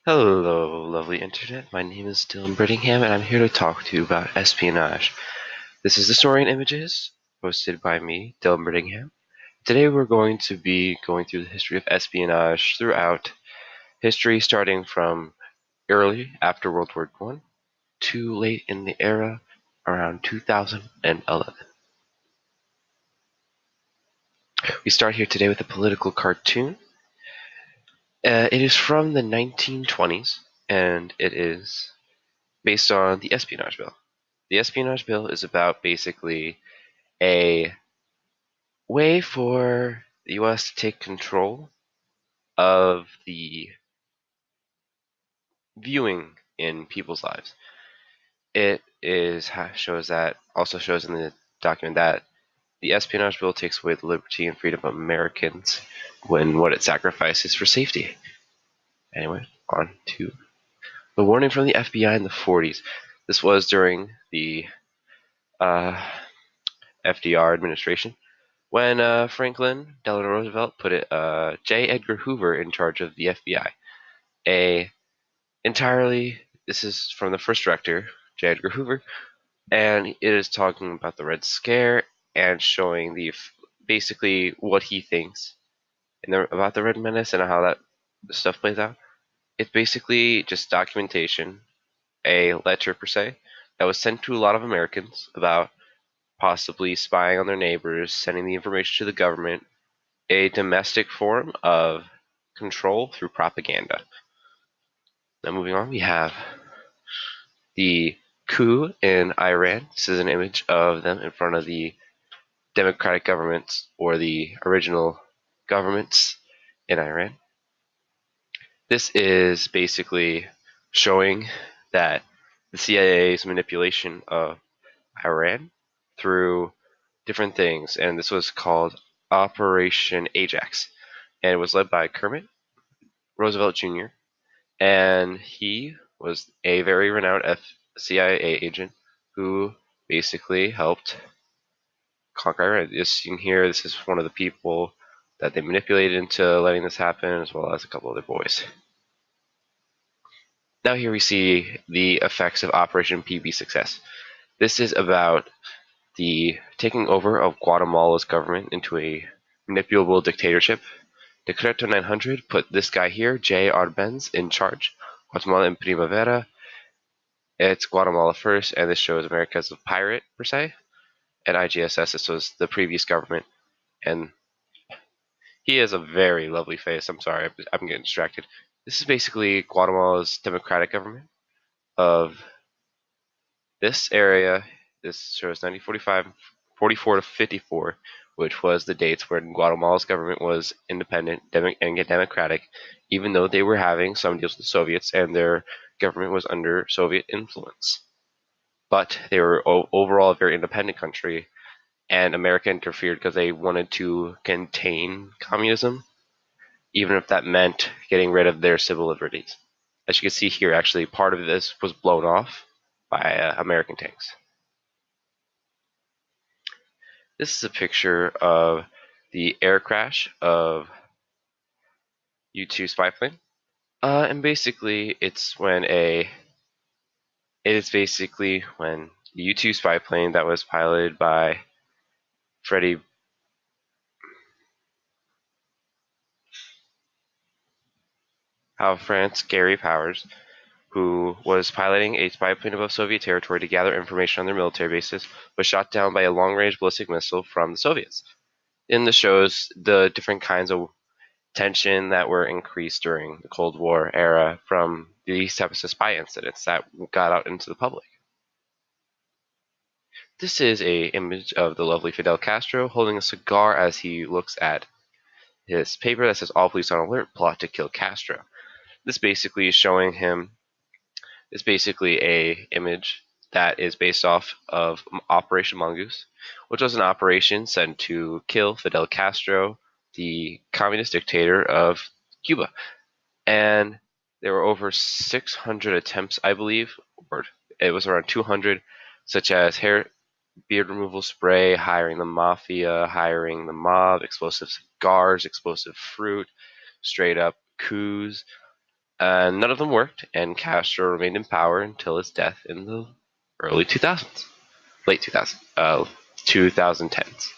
Hello, lovely internet. My name is Dylan Brittingham, and I'm here to talk to you about espionage. This is the story in images, posted by me, Dylan Brittingham. Today we're going to be going through the history of espionage throughout history, starting from early after World War I to late in the era around 2011. We start here today with a political cartoon. It is from the 1920s, and it is based on the Espionage Bill. The Espionage Bill is about basically a way for the US to take control of the viewing in people's lives. It is shows that also shows in the document that the Espionage Bill takes away the liberty and freedom of Americans when what it sacrifices for safety. Anyway, on to the warning from the FBI in the 40s. This was during the FDR administration, when Franklin Delano Roosevelt put J. Edgar Hoover in charge of the FBI. This is from the first director, J. Edgar Hoover, and it is talking about the Red Scare and showing basically what he thinks about the Red Menace and how that stuff plays out. It's basically just documentation, a letter per se, that was sent to a lot of Americans about possibly spying on their neighbors, sending the information to the government, a domestic form of control through propaganda. Now moving on, we have the coup in Iran. This is an image of them in front of the democratic governments, or the original governments in Iran. This is basically showing that the CIA's manipulation of Iran through different things, and this was called Operation Ajax, and it was led by Kermit Roosevelt Jr., and he was a very renowned CIA agent who basically helped conquer Iran. As you can hear, this is one of the people that they manipulated into letting this happen, as well as a couple other boys. Now here we see the effects of Operation PB success. This is about the taking over of Guatemala's government into a manipulable dictatorship. Decreto 900 put this guy here, J. Arbenz, in charge. Guatemala in Primavera. It's Guatemala first, and this shows America as a pirate, per se. And IGSS, this was the previous government. And he has a very lovely face. I'm sorry, I'm getting distracted. This is basically Guatemala's democratic government of this area. This shows 1945, 44 to 54, which was the dates when Guatemala's government was independent and democratic, even though they were having some deals with the Soviets and their government was under Soviet influence. But they were overall a very independent country, and America interfered because they wanted to contain communism, even if that meant getting rid of their civil liberties. As you can see here, actually, part of this was blown off by American tanks. This is a picture of the air crash of U-2 spy plane. And basically, it is basically when the U-2 spy plane that was piloted by Freddie France Gary Powers, who was piloting a spy plane above Soviet territory to gather information on their military bases, was shot down by a long-range ballistic missile from the Soviets. In the shows, the different kinds of tension that were increased during the Cold War era from these types of spy incidents that got out into the public. This is an image of the lovely Fidel Castro holding a cigar as he looks at his paper that says "All police on alert, plot to kill Castro." This basically is showing him. It's basically a image that is based off of Operation Mongoose, which was an operation sent to kill Fidel Castro, the communist dictator of Cuba. And there were over 600 attempts, I believe, or it was around 200, such as hair, beard removal spray, hiring the mafia, hiring the mob, explosive cigars, explosive fruit, straight up coups. None of them worked, and Castro remained in power until his death in the early 2000s, late 2010s.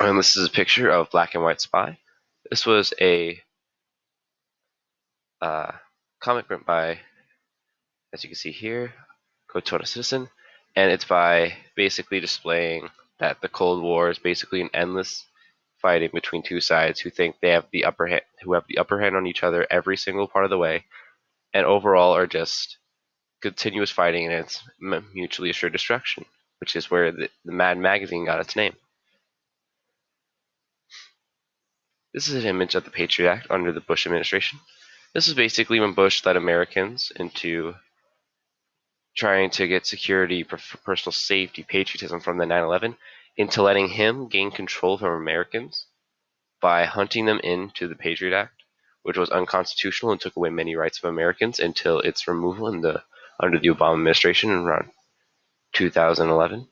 And this is a picture of Black and White Spy. This was a comic written by, as you can see here, Kotona Citizen, and it's by basically displaying that the Cold War is basically an endless fighting between two sides who think they have the upper hand on each other every single part of the way, and overall are just continuous fighting, and it's mutually assured destruction, which is where the Mad magazine got its name. This is an image of the Patriot Act under the Bush administration. This is basically when Bush led Americans into trying to get security, personal safety, patriotism from the 9/11 into letting him gain control from Americans by hunting them into the Patriot Act, which was unconstitutional and took away many rights of Americans until its removal under the Obama administration in around 2011.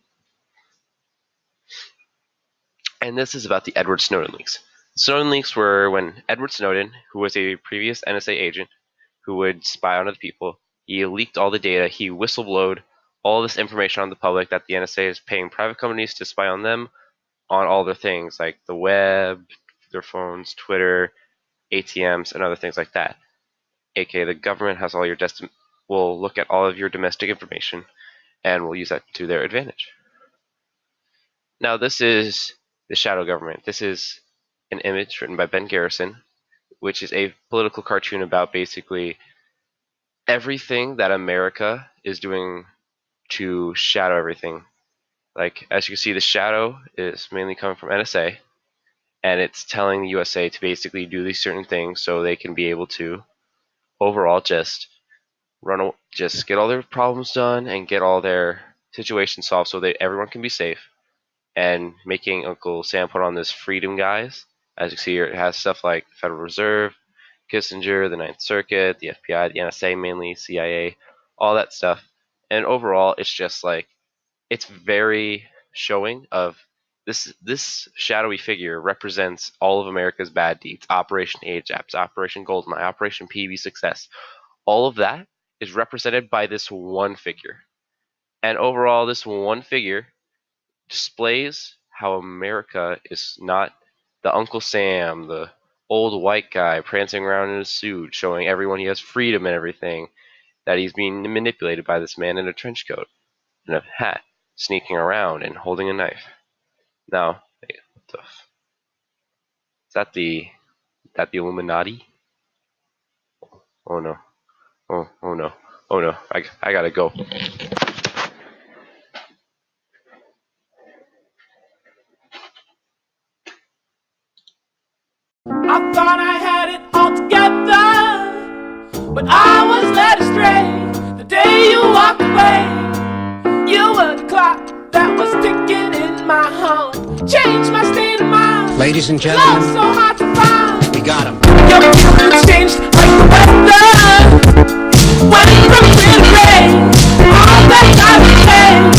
And this is about the Edward Snowden leaks. Snowden leaks were when Edward Snowden, who was a previous NSA agent who would spy on other people, he leaked all the data, he whistleblowed all this information on the public that the NSA is paying private companies to spy on them on all their things like the web, their phones, Twitter, ATMs, and other things like that. AKA the government has all your will look at all of your domestic information and will use that to their advantage. Now this is the shadow government. This is an image written by Ben Garrison, which is a political cartoon about basically everything that America is doing to shadow everything. Like, as you can see, the shadow is mainly coming from NSA, and it's telling the USA to basically do these certain things so they can be able to overall just get all their problems done and get all their situations solved so that everyone can be safe. And making Uncle Sam put on this freedom guise. As you see here, it has stuff like the Federal Reserve, Kissinger, the Ninth Circuit, the FBI, the NSA mainly, CIA, all that stuff. And overall, it's just like, it's very showing of this shadowy figure represents all of America's bad deeds. Operation Ajax, Operation Goldeneye, Operation PB Success. All of that is represented by this one figure. And overall, this one figure displays how America is not the Uncle Sam, the old white guy prancing around in a suit, showing everyone he has freedom and everything, that he's being manipulated by this man in a trench coat and a hat, sneaking around and holding a knife. Now, what the is that the Illuminati? Oh no. Oh no. Oh no. I gotta go. I thought I had it all together, but I was led astray the day you walked away. You were the clock that was ticking in my heart, changed my state of mind. Ladies and gentlemen, love so hard to find. We got him. Your mood's changed like the weather when from the rain. All that I became.